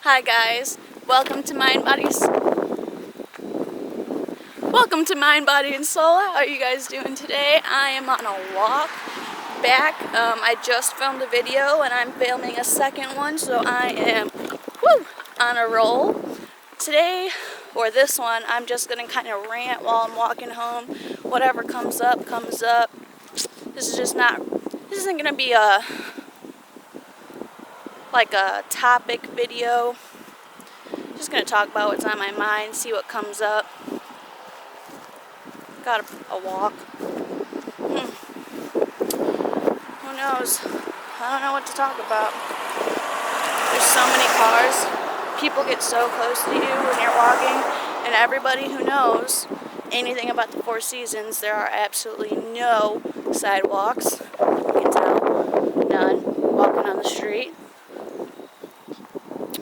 Hi guys, welcome to Mind, Body, and Soul. How are you guys doing today? I am on a walk back. I just filmed a video and I'm filming a second one, so I am on a roll. Today, or this one, I'm just going to kind of rant while I'm walking home. Whatever comes up, comes up. This isn't going to be a topic video. Just gonna talk about what's on my mind, see what comes up. Got a walk. Who knows? I don't know what to talk about. There's so many cars. People get so close to you when you're walking, and everybody who knows anything about the Four Seasons, there are absolutely no sidewalks. You can tell. None. Walking on the street.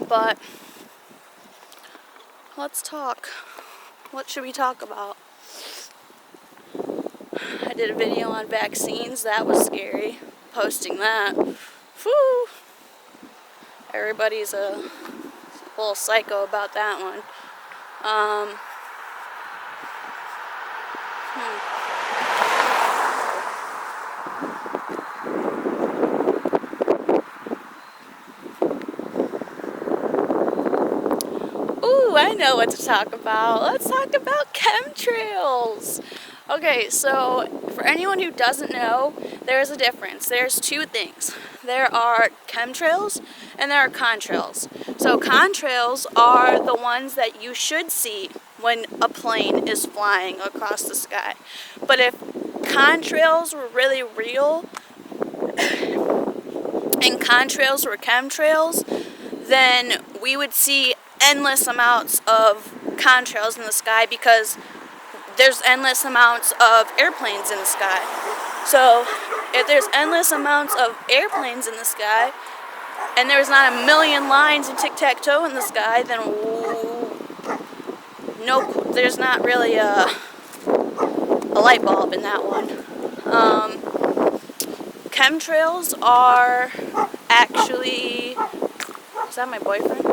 But let's talk. What should we talk about? I did a video on vaccines. That was scary. Posting that. Whew. Everybody's a little psycho about that one. Ooh, I know what to talk about. Let's talk about chemtrails. Okay, so for anyone who doesn't know, there's a difference. There's two things. There are chemtrails and there are contrails. So contrails are the ones that you should see when a plane is flying across the sky. But if contrails were really real and contrails were chemtrails, then we would see endless amounts of contrails in the sky because there's endless amounts of airplanes in the sky. So if there's endless amounts of airplanes in the sky and there's not a million lines in tic-tac-toe in the sky, then there's not really a light bulb in that one. Chemtrails are actually... Is that my boyfriend?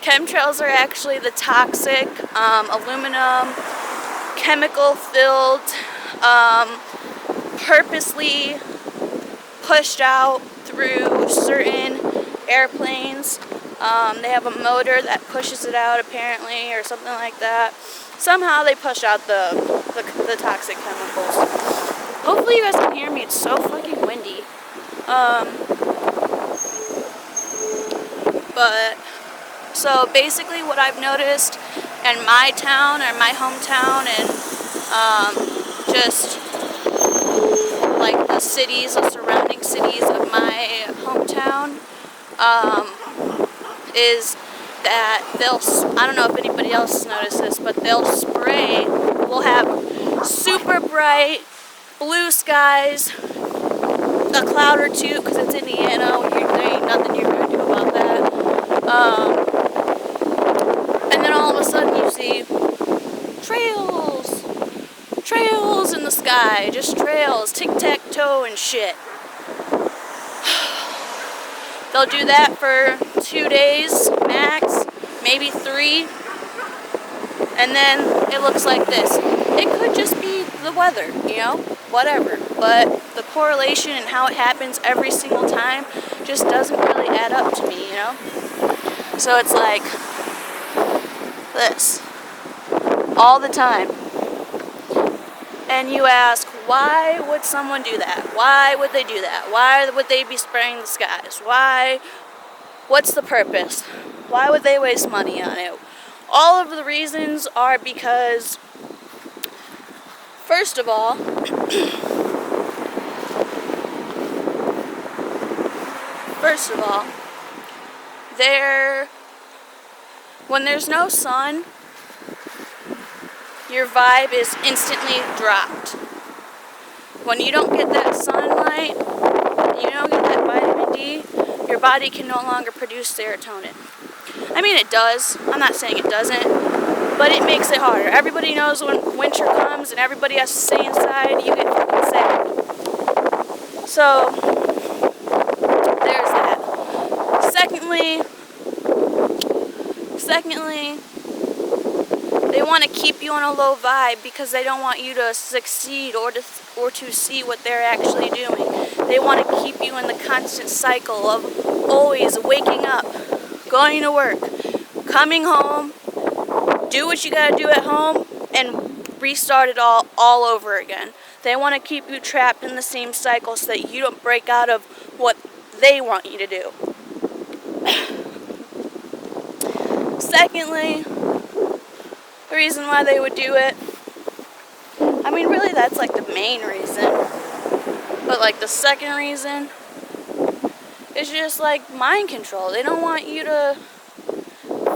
Chemtrails are actually the toxic aluminum, chemical-filled, purposely pushed out through certain airplanes. They have a motor that pushes it out, apparently, or something like that. Somehow they push out the toxic chemicals. Hopefully you guys can hear me. It's so fucking windy. So basically what I've noticed in my town, or my hometown, and just like the cities, the surrounding cities of my hometown, is that I don't know if anybody else has noticed this, but we'll have super bright blue skies, a cloud or two, because it's Indiana, there ain't nothing you're going to do about that. And then all of a sudden you see trails in the sky, just trails, tic-tac-toe and shit. They'll do that for 2 days max, maybe 3, and then it looks like this. It could just be the weather, whatever, but the correlation and how it happens every single time just doesn't really add up to me, So it's like this all the time. And you ask, why would someone do that? Why would they do that? Why would they be spraying the skies? What's the purpose? Why would they waste money on it? All of the reasons are because, first of all, when there's no sun, your vibe is instantly dropped. When you don't get that sunlight, you don't get that vitamin D, your body can no longer produce serotonin. I mean, it does. I'm not saying it doesn't, but it makes it harder. Everybody knows when winter comes and everybody has to stay inside, you get fucking sad. So, Secondly, they want to keep you on a low vibe because they don't want you to succeed or to see what they're actually doing. They want to keep you in the constant cycle of always waking up, going to work, coming home, do what you gotta do at home, and restart it all over again. They want to keep you trapped in the same cycle so that you don't break out of what they want you to do. Secondly, the reason why they would do it, I mean, really that's like the main reason, but like the second reason is just like mind control. They don't want you to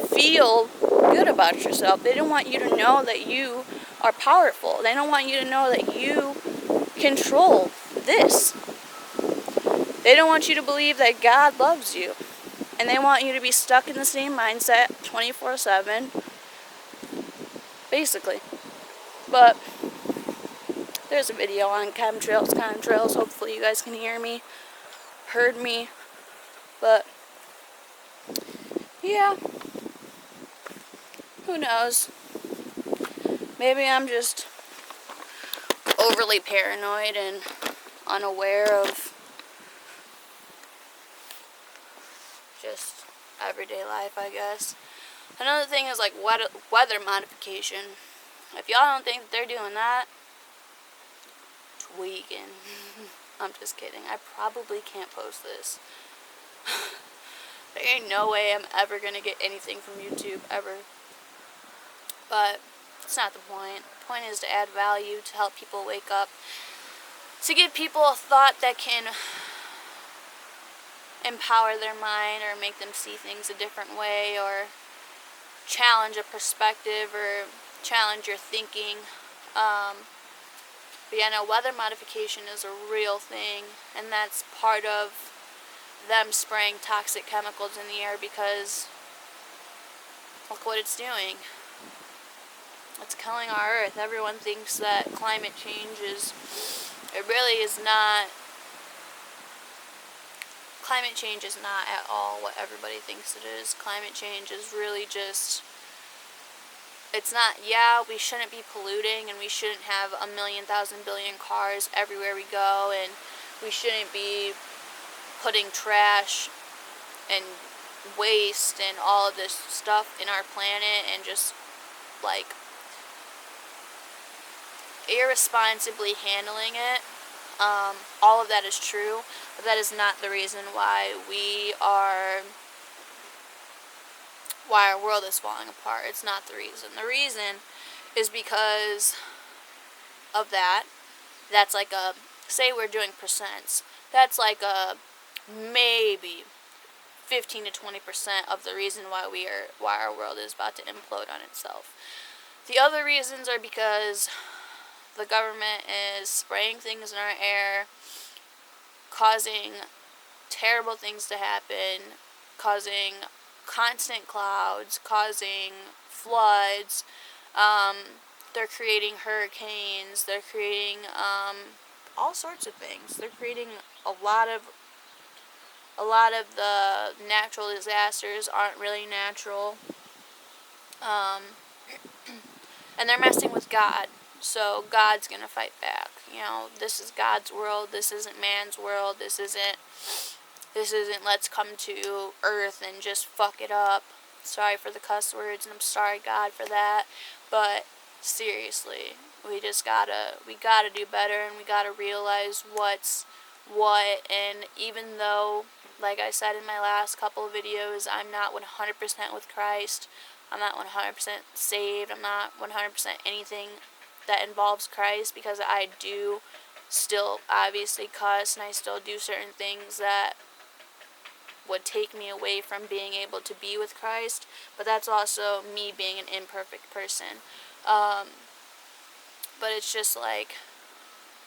feel good about yourself. They don't want you to know that you are powerful. They don't want you to know that you control this. They don't want you to believe that God loves you. And they want you to be stuck in the same mindset 24/7, basically. But there's a video on chemtrails. Hopefully you guys can heard me. But yeah, who knows? Maybe I'm just overly paranoid and unaware of just everyday life, I guess. Another thing is like weather modification. If y'all don't think that they're doing that, tweaking. I'm just kidding. I probably can't post this. There ain't no way I'm ever gonna get anything from YouTube, ever. But it's not the point. The point is to add value, to help people wake up, to give people a thought that can empower their mind or make them see things a different way or challenge a perspective or challenge your thinking. But yeah, no, weather modification is a real thing, and that's part of them spraying toxic chemicals in the air because look what it's doing. It's killing our earth. Everyone thinks that climate change it really is not. Climate change is not at all what everybody thinks it is. Climate change is really just, it's not, yeah, we shouldn't be polluting and we shouldn't have 1,000,000 billion cars everywhere we go, and we shouldn't be putting trash and waste and all of this stuff in our planet and just like irresponsibly handling it. All of that is true, but that is not the reason why our world is falling apart. It's not the reason. The reason is because of that. That's like say we're doing percents. That's like maybe 15 to 20% of the reason why our world is about to implode on itself. The other reasons are because the government is spraying things in our air, causing terrible things to happen, causing constant clouds, causing floods. They're creating hurricanes. They're creating all sorts of things. They're creating a lot of the natural disasters aren't really natural. And they're messing with God. So God's gonna fight back. You know, this is God's world. This isn't man's world. This isn't let's come to earth and just fuck it up. Sorry for the cuss words, and I'm sorry, God, for that. But seriously, we gotta do better, and we gotta realize what's what. And even though, like I said in my last couple of videos, I'm not 100% with Christ. I'm not 100% saved. I'm not 100% anything that involves Christ, because I do still obviously cuss, and I still do certain things that would take me away from being able to be with Christ. But that's also me being an imperfect person. But it's just like,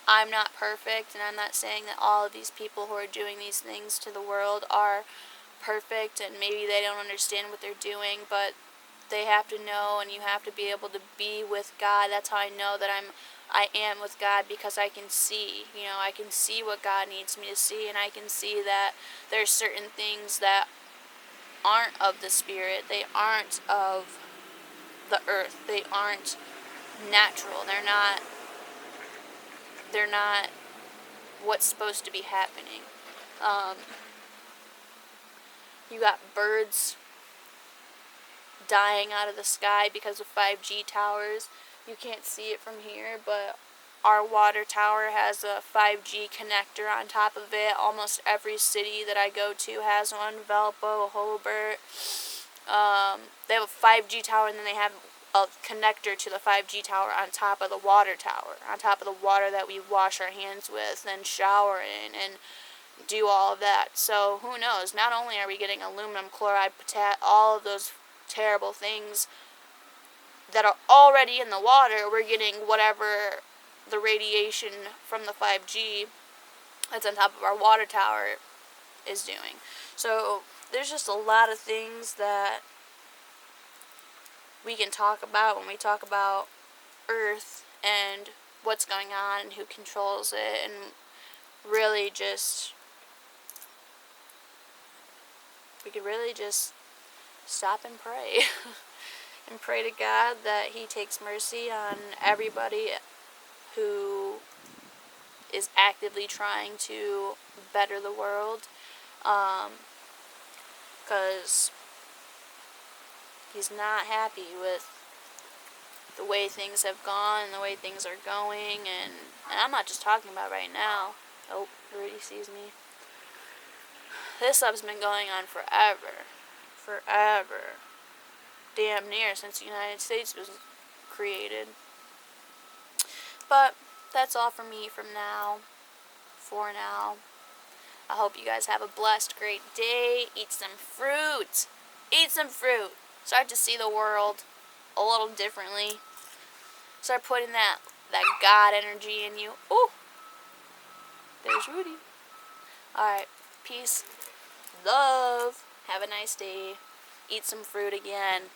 I'm not perfect, and I'm not saying that all of these people who are doing these things to the world are perfect, and maybe they don't understand what they're doing, but they have to know, and you have to be able to be with God. That's how I know that I am with God, because I can see, I can see what God needs me to see, and I can see that there's certain things that aren't of the spirit. They aren't of the earth. They aren't natural. They're not what's supposed to be happening. You got birds dying out of the sky because of 5G towers. You can't see it from here, but our water tower has a 5G connector on top of it. Almost every city that I go to has one. Valpo, Holbert. They have a 5G tower, and then they have a connector to the 5G tower on top of the water tower, on top of the water that we wash our hands with and shower in and do all of that. So who knows? Not only are we getting aluminum chloride, all of those terrible things that are already in the water, we're getting whatever the radiation from the 5G that's on top of our water tower is doing. So there's just a lot of things that we can talk about when we talk about Earth and what's going on and who controls it, and really just, we could really just stop and pray. And pray to God that He takes mercy on everybody who is actively trying to better the world, because He's not happy with the way things have gone and the way things are going, and I'm not just talking about right now. Oh, he already sees me. This stuff's been going on forever. Damn near since the United States was created. But that's all from me for now. I hope you guys have a blessed, great day. Eat some fruit. Start to see the world a little differently. Start putting that God energy in you. Ooh, there's Rudy. Alright, peace, love. Have a nice day. Eat some fruit again.